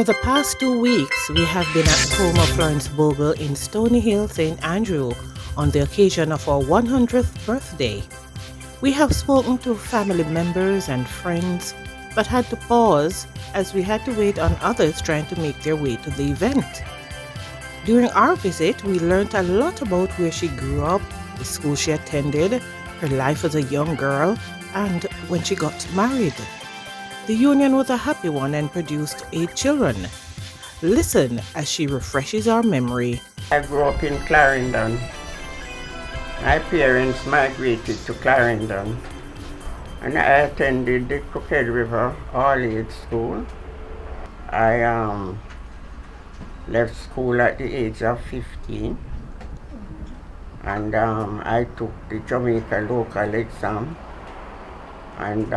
For the past 2 weeks, we have been at the home of Florence Bogle in Stony Hill, St. Andrew, on the occasion of our 100th birthday. We have spoken to family members and friends, but had to pause as we had to wait on others trying to make their way to the event. During our visit, we learned a lot about where she grew up, the school she attended, her life as a young girl, and when she got married. The union was a happy one and produced 8 children. Listen as she refreshes our memory. I grew up in Clarendon. My parents migrated to Clarendon, and I attended the Crooked River All-Age School. I left school at the age of 15, and I took the Jamaica local exam and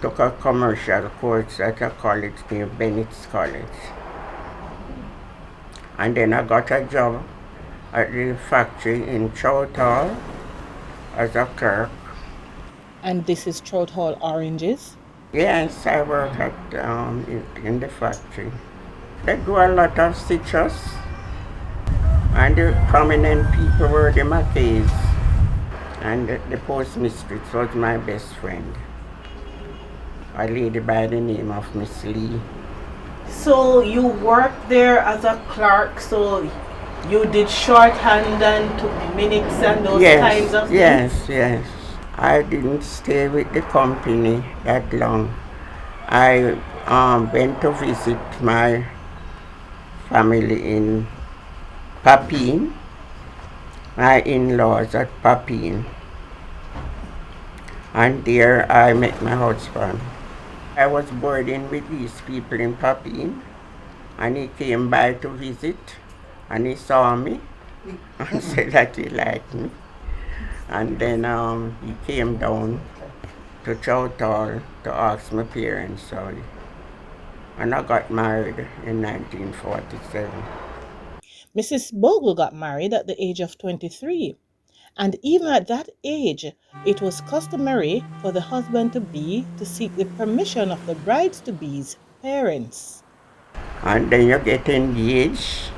took a commercial course at a college near Bennett's College. And then I got a job at the factory in Trout Hall as a clerk. And this is Trout Hall Oranges. Yes, I work at in the factory. They grew a lot of citrus, and the prominent people were the Mackays, and the postmistress was my best friend, a lady by the name of Miss Lee. So you worked there as a clerk, so you did shorthand and took minutes and those kinds of things? Yes. I didn't stay with the company that long. I went to visit my family in Papine, my in-laws at Papine. And there I met my husband. I was boarding with these people in Papine, and he came by to visit, and he saw me and said that he liked me. And then he came down to Trout Hall to ask my parents, sorry. And I got married in 1947. Mrs. Bogle got married at the age of 23. And even at that age, it was customary for the husband-to-be to seek the permission of the brides-to-be's parents. And then you get engaged,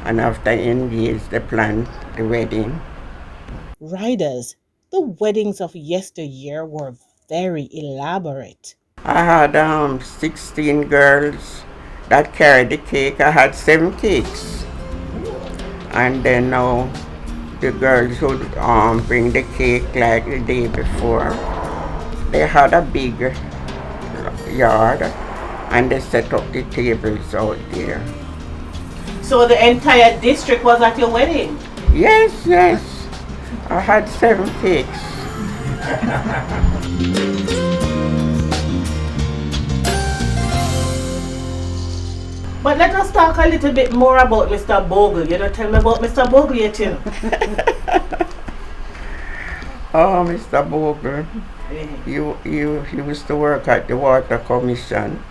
and after engaged, they plan the wedding. Riders, the weddings of yesteryear were very elaborate. I had 16 girls that carried the cake. I had 7 cakes. And then now the girls would bring the cake like the day before. They had a big yard, and they set up the tables out there. So the entire district was at your wedding? Yes. I had 7 cakes. But let us talk a little bit more about Mr. Bogle. You don't tell me about Mr. Bogle yet, you know. Oh, Mr. Bogle, you used to work at the Water Commission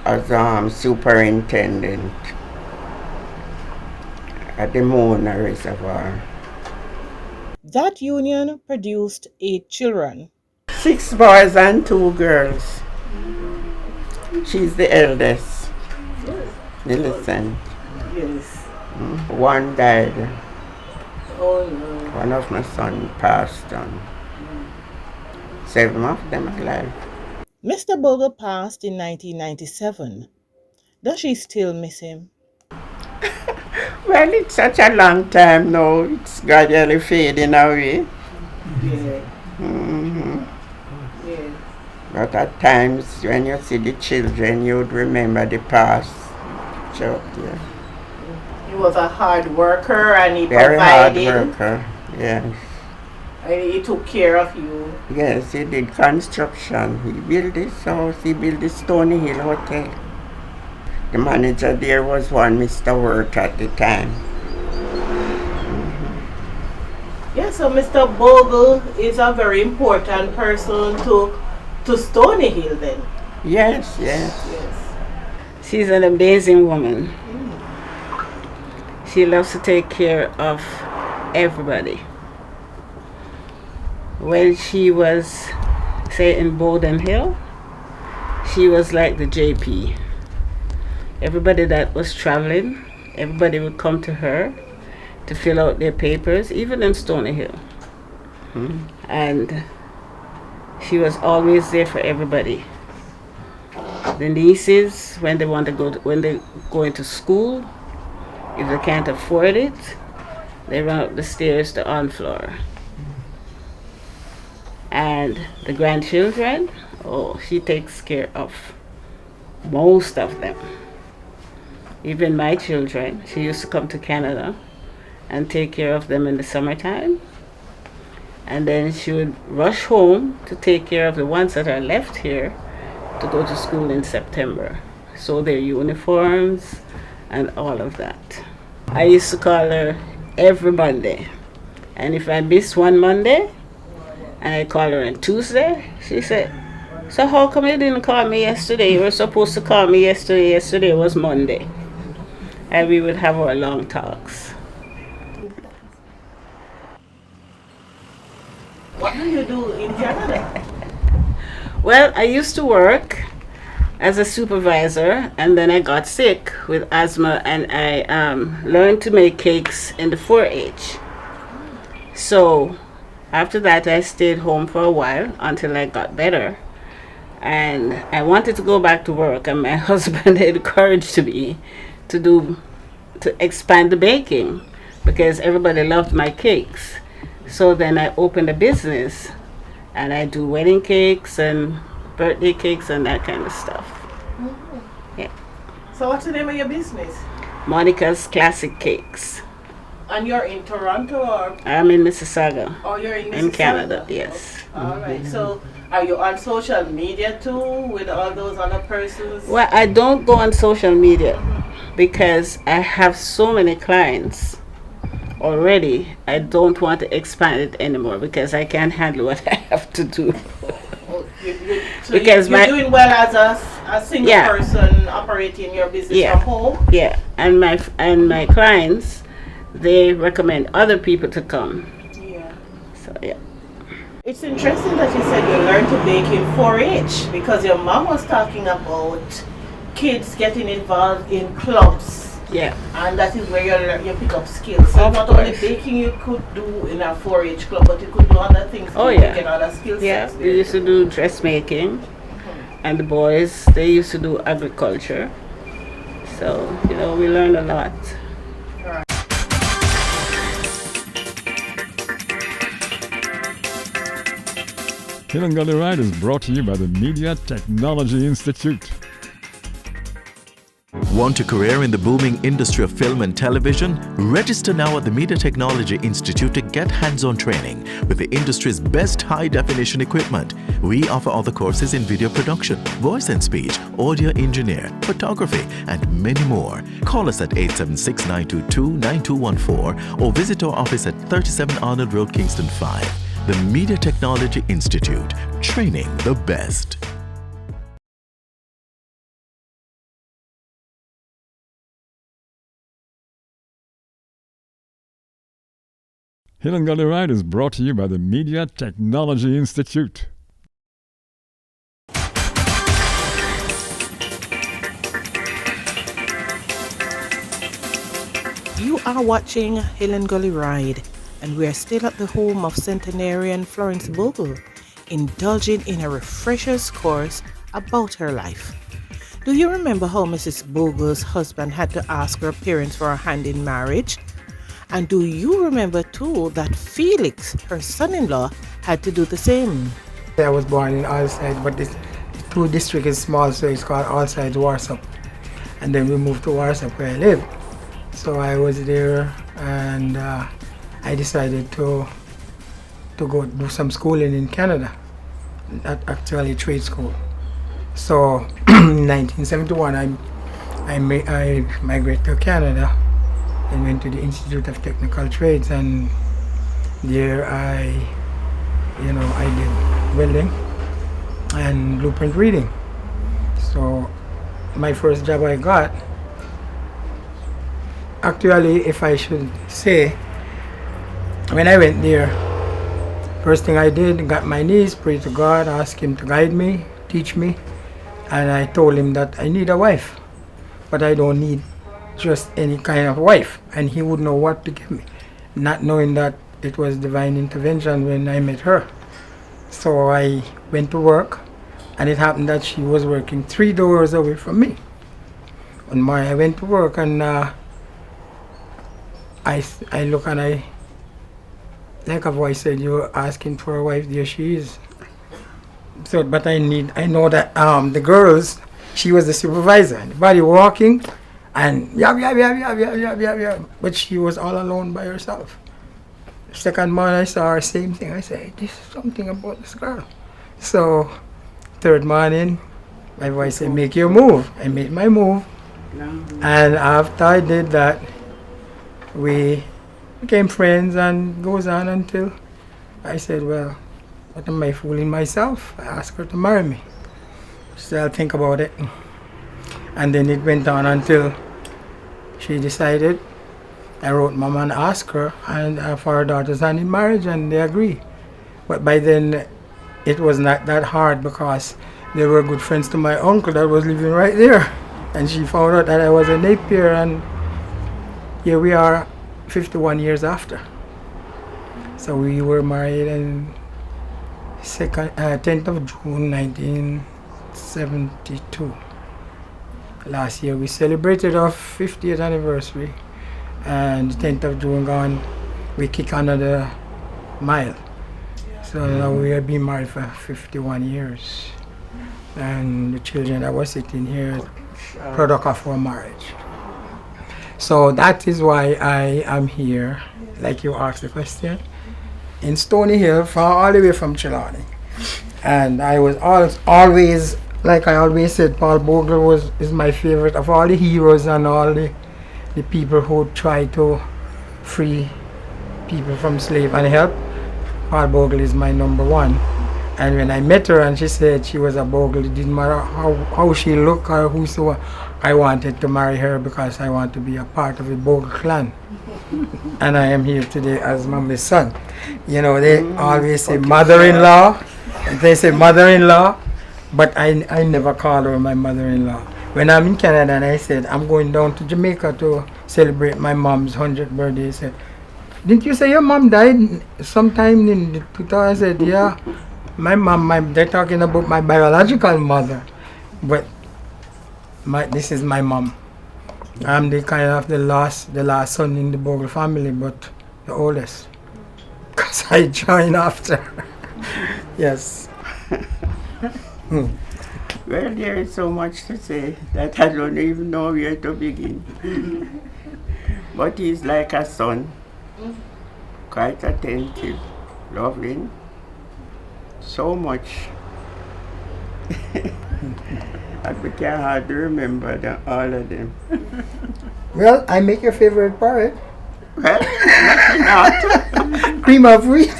as superintendent at the Mona Reservoir. That union produced 8 children. 6 boys and 2 girls. She's the eldest, Millicent. Yes. One died. Oh no. One of my sons passed on. 7 of them alive. Mr. Bogle passed in 1997. Does she still miss him? Well, it's such a long time now. It's gradually fading away. Yeah. Mm-hmm. Yeah. But at times, when you see the children, you'd remember the past. So, yeah. He was a hard worker and he Very provided. hard worker, yes. And he took care of you. Yes, he did construction. He built this house, he built the Stony Hill Hotel. The manager there was one Mr. Wirt at the time. Yeah, so Mr. Bogle is a very important person to Stony Hill then. Yes. She's an amazing woman. She loves to take care of everybody. When she was, say, in Bowden Hill, she was like the JP. Everybody that was traveling, everybody would come to her to fill out their papers, even in Stony Hill. And she was always there for everybody. The nieces, when they when they go into school, if they can't afford it, they run up the stairs to on floor. And the grandchildren, oh, she takes care of most of them. Even my children, she used to come to Canada and take care of them in the summertime. And then she would rush home to take care of the ones that are left here to go to school in September. So their uniforms and all of that. I used to call her every Monday. And if I miss one Monday, and I call her on Tuesday, she said, "So how come you didn't call me yesterday? You were supposed to call me yesterday. Yesterday was Monday." And we would have our long talks. What do you do in Canada? Well, I used to work as a supervisor, and then I got sick with asthma, and I learned to make cakes in the 4-H. So after that, I stayed home for a while until I got better. And I wanted to go back to work, and my husband encouraged me to expand the baking because everybody loved my cakes. So then I opened a business, and I do wedding cakes and birthday cakes and that kind of stuff. Yeah. So what's the name of your business? Monica's Classic Cakes. And you're in Toronto or? I'm in Mississauga. Oh, you're in Mississauga? In Canada, yes. All right. So are you on social media too with all those other persons? Well, I don't go on social media because I have so many clients already. I don't want to expand it anymore because I can't handle what I have to do. So because you're doing well as a single person operating your business from home? Yeah, and my clients, they recommend other people to come. Yeah. So yeah. It's interesting that you said you learned to bake in 4-H because your mom was talking about kids getting involved in clubs. Yeah. And that is where you pick up skills. So not only baking you could do in a 4-H club, but you could do other things to get other skills. Yeah, we used to do dressmaking, and the boys, they used to do agriculture. So, we learned a lot. Hill and Gully Ride is brought to you by the Media Technology Institute. Want a career in the booming industry of film and television? Register now at the Media Technology Institute to get hands-on training with the industry's best high-definition equipment. We offer other courses in video production, voice and speech, audio engineer, photography, and many more. Call us at 876-922-9214 or visit our office at 37 Arnold Road, Kingston 5. The Media Technology Institute, training the best. Hill and Gully Ride is brought to you by the Media Technology Institute. You are watching Hill and Gully Ride, and we are still at the home of centenarian Florence Bogle, indulging in a refresher's course about her life. Do you remember how Mrs. Bogle's husband had to ask her parents for a hand in marriage? And do you remember too that Felix, her son-in-law, had to do the same? I was born in Allside, but this two district is small, so it's called Allside Warsop. And then we moved to Warsop where I live. So I was there, and I decided to go do some schooling in Canada, actually trade school. So in 1971, I migrated to Canada and went to the Institute of Technical Trades, and there I did welding and blueprint reading. So my first job I got, actually, if I should say, when I went there, first thing I did, got my knees, prayed to God, asked Him to guide me, teach me, And I told him that I need a wife, but I don't need just any kind of wife. And he would know what to give me, not knowing that it was divine intervention when I met her. So I went to work, and it happened that she was working 3 doors away from me. One morning I went to work, and I look, and I, like a voice said, "You're asking for a wife, there she is." So, but I know that the girls, she was the supervisor. Everybody walking, and yeah. But she was all alone by herself. Second morning I saw her, same thing. I said, "This is something about this girl." So, third morning, my voice said, "Make your move." I made my move, and after I did that, we became friends, and goes on until I said, "Well, what am I fooling myself?" I asked her to marry me. She said, "I'll think about it." And then it went on until she decided. I wrote Mama and asked her and for her daughter's hand in marriage, and they agreed. But by then, it was not that hard because they were good friends to my uncle that was living right there. And she found out that I was a Napier, and here we are 51 years after. So we were married on 10th of June 1972. Last year we celebrated our 50th anniversary, and 10th of June gone, we kick another mile. So now we have been married for 51 years. And the children that were sitting here, product of our marriage. So that is why I am here, like you asked the question, in Stony Hill, all the way from Trelawney. And I was always, like I always said, Paul Bogle is my favorite of all the heroes and all the people who try to free people from slavery and help. Paul Bogle is my number one. And when I met her and she said she was a Bogle, it didn't matter how she looked or who so, I wanted to marry her because I want to be a part of the Bogle clan. And I am here today as Mommy's son. You know, they always say mother-in-law. They say mother-in-law, but I never call her my mother-in-law. When I'm in Canada and I said, I'm going down to Jamaica to celebrate my mom's 100th birthday, he said, "Didn't you say your mom died sometime in the 2000?" I said, "Yeah, my mom, they're talking about my biological mother, but this is my mom. I'm the kind of the last son in the Bogle family, but the oldest, because I joined after." Yes. Well, there is so much to say that I don't even know where to begin. But he's like a son, quite attentive, loving, so much. It became hard to remember all of them. Well, I make your favorite part. Well, not. Cream of wheat.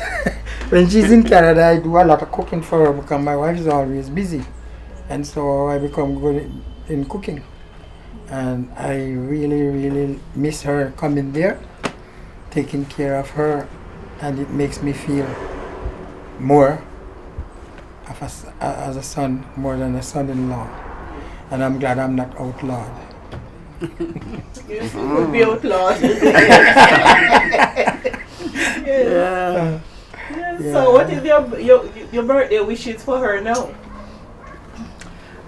When she's in Canada, I do a lot of cooking for her because my wife is always busy. And so I become good in cooking. And I really, really miss her coming there, taking care of her, and it makes me feel more of as a son, more than a son-in-law. And I'm glad I'm not outlawed. You would be outlawed. Yeah. So what is your birthday wishes for her now?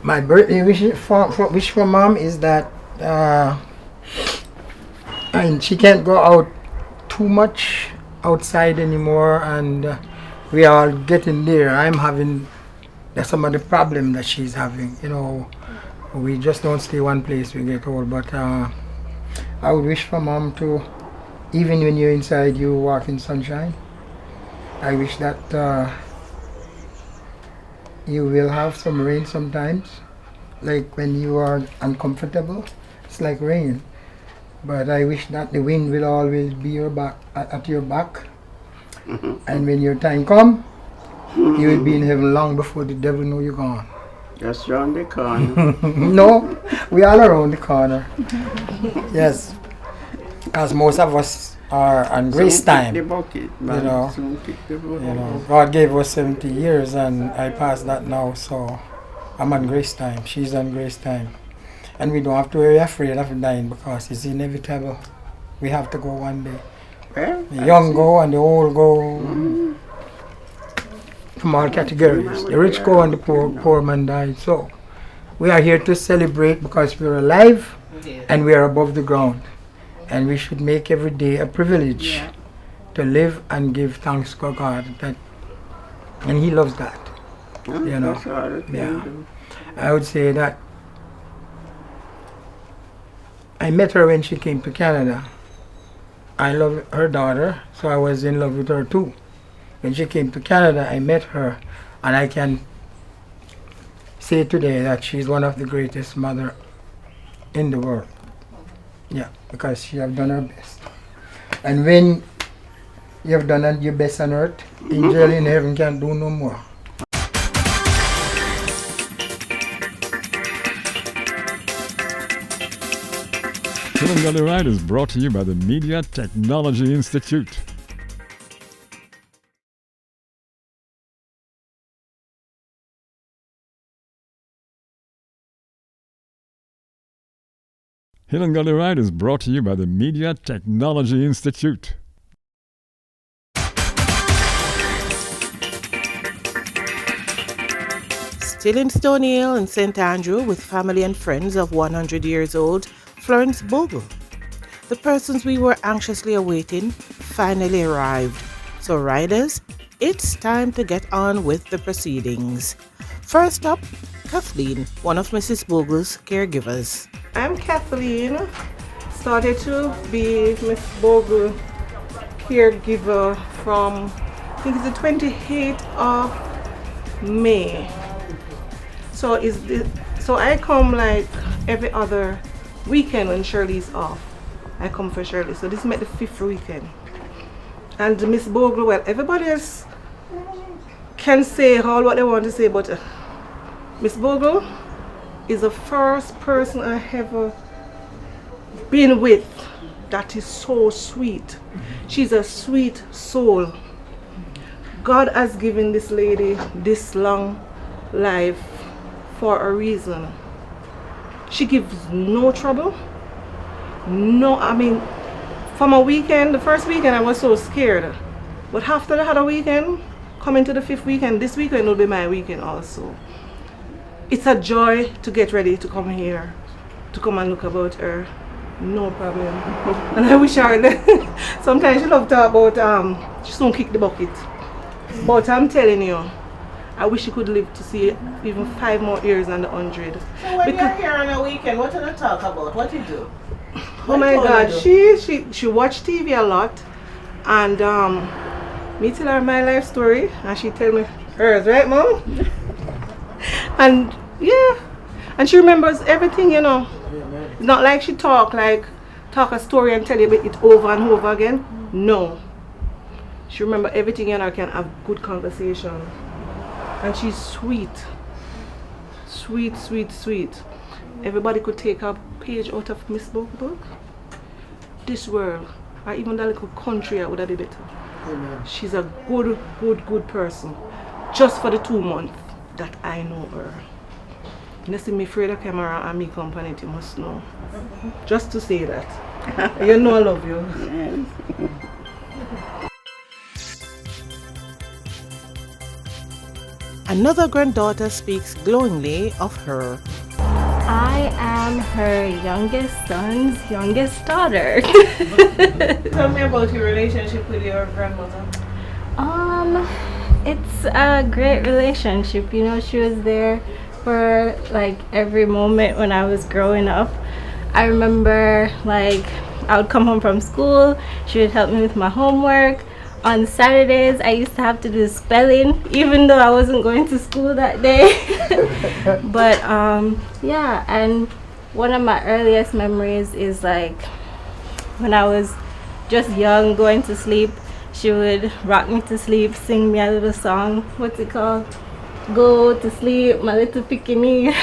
My birthday wish for mom is that and she can't go out too much outside anymore, and we are getting there. I'm having some of the problem that she's having. You know, we just don't stay one place. We get old, but I would wish for mom to, even when you're inside, you walk in sunshine. I wish that you will have some rain sometimes, like when you are uncomfortable. It's like rain. But I wish that the wind will always be your back, at your back. And when your time come, you will be in heaven long before the devil know you're gone. Just round the corner. No, we all around the corner. Yes, because most of us are on grace time. Kick the bucket, man. You know. Soon kick the bucket. You know, God gave us 70 years, and I passed that now. So, I'm on grace time. She's on grace time. And we don't have to be afraid of dying because it's inevitable. We have to go one day. Well, The young go and the old go. From all categories. The rich go and the poor man die. So we are here to celebrate because we're alive and we are above the ground. And we should make every day a privilege to live and give thanks to God. And He loves that. You know. That's all it can do. I would say that I met her when she came to Canada. I love her daughter, so I was in love with her too. When she came to Canada, I met her, and I can say today that she's one of the greatest mother in the world. Yeah, because she have done her best. And when you have done your best on earth, angel in heaven can do no more. Hill and Gully Ride is brought to you by the Media Technology Institute. Hill and Gully Ride is brought to you by the Media Technology Institute. Still in Stony Hill and St. Andrew with family and friends of 100 years old, Florence Bogle. The persons we were anxiously awaiting finally arrived. So riders, it's time to get on with the proceedings. First up, Kathleen, one of Mrs. Bogle's caregivers. I'm Kathleen. Started to be Miss Bogle caregiver from, I think it's the 28th of May. So I come like every other weekend when Shirley's off. I come for Shirley. So this is the 5th weekend. And Miss Bogle, well, everybody else can say all what they want to say, but Miss Bogle is the first person I ever been with that is so sweet. She's a sweet soul. God has given this lady this long life for a reason. She gives no trouble. No, I mean, from a weekend, the first weekend I was so scared. But after the other weekend, coming to the 5th weekend, this weekend will be my weekend also. It's a joy to get ready to come here, to come and look about her. No problem. And I wish her, sometimes she love to talk about, she don't kick the bucket. But I'm telling you, I wish she could live to see even 5 more years than the 100. So when you're here on a weekend, what do you talk about? What do you do? Oh my God, she watch TV a lot, and me tell her my life story, and she tell me hers, right, Mom? And yeah, and she remembers everything, you know. It's not like she talk a story and tell you it over and over again. No, she remember everything, you know. Can have good conversation, and she's sweet. Everybody could take a page out of Miss Bogle book. This world, or even that little country, would have been better. Amen. She's a good person. Just for the 2 months that I know her. You see me afraid of camera and me company, you must know. Just to say that. You know I love you. Another granddaughter speaks glowingly of her. I am her youngest son's youngest daughter. Tell me about your relationship with your grandmother. It's a great relationship. You know, she was there for like every moment when I was growing up. I remember like I would come home from school, she would help me with my homework. On Saturdays, I used to have to do spelling, even though I wasn't going to school that day. But yeah, and one of my earliest memories is like when I was just young, going to sleep, she would rock me to sleep, sing me a little song. What's it called? Go to sleep, my little pickaninny.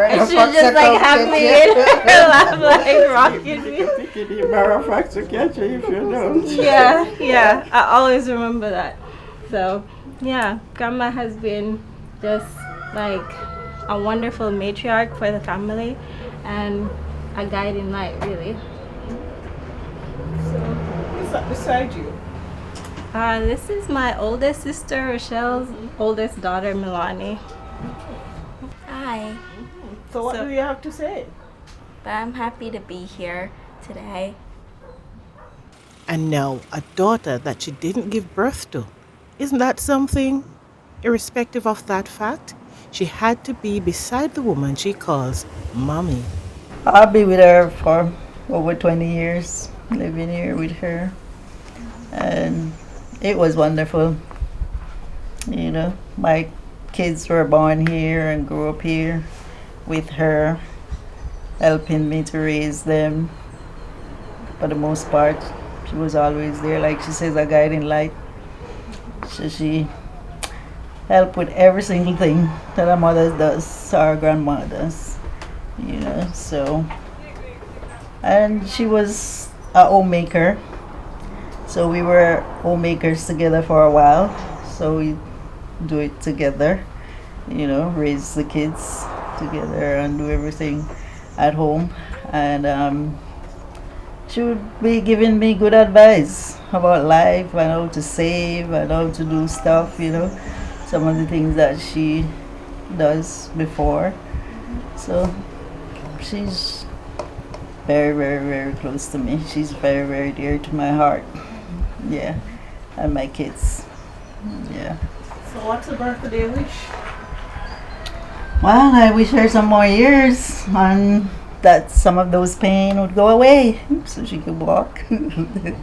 And she would just like have me in her lap, like rocking me. To catch you if you don't. Yeah, I always remember that. So yeah, grandma has been just like a wonderful matriarch for the family and a guiding light, really. So, who's that beside you? This is my oldest sister, Rochelle's oldest daughter, Milani. Hi, So, what do you have to say? but I'm happy to be here today. And now, a daughter that she didn't give birth to. Isn't that something? Irrespective of that fact, she had to be beside the woman she calls mommy. I'll be with her for over 20 years, living here with her. And it was wonderful. You know, my kids were born here and grew up here with her, helping me to raise them. For the most part, she was always there, like she says, a guiding light. So she helped with every single thing that our mother does, our grandma does, you know, so. And she was a homemaker, so we were homemakers together for a while, so we do it together, you know, raise the kids together and do everything at home. And she would be giving me good advice about life and how to save and how to do stuff, you know, some of the things that she does before. So she's very, very, very close to me. She's very, very dear to my heart. Yeah, and my kids. Yeah. So, what's a birthday wish? Well, I wish her some more years and that some of those pain would go away so she could walk. You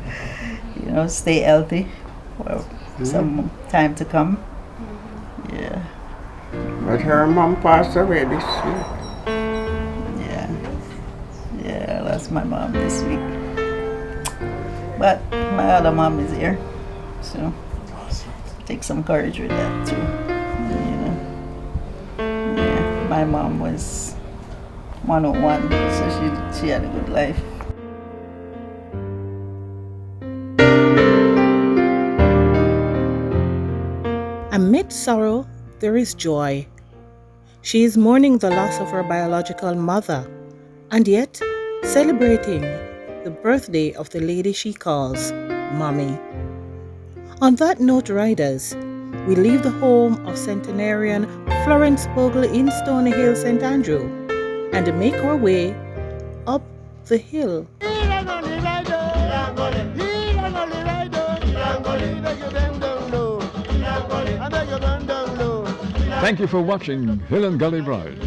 know, stay healthy for some time to come. Yeah. But her mom passed away this week. Yeah. Yeah, I lost my mom this week. But my other mom is here. So take some courage with that too. You know. Yeah. My mom was 101, so she had a good life. Amid sorrow, there is joy. She is mourning the loss of her biological mother, and yet celebrating the birthday of the lady she calls Mommy. On that note, riders, we leave the home of centenarian Florence Bogle in Stony Hill, St. Andrew, and make our way up the hill. Thank you for watching Hill and Gully Ride.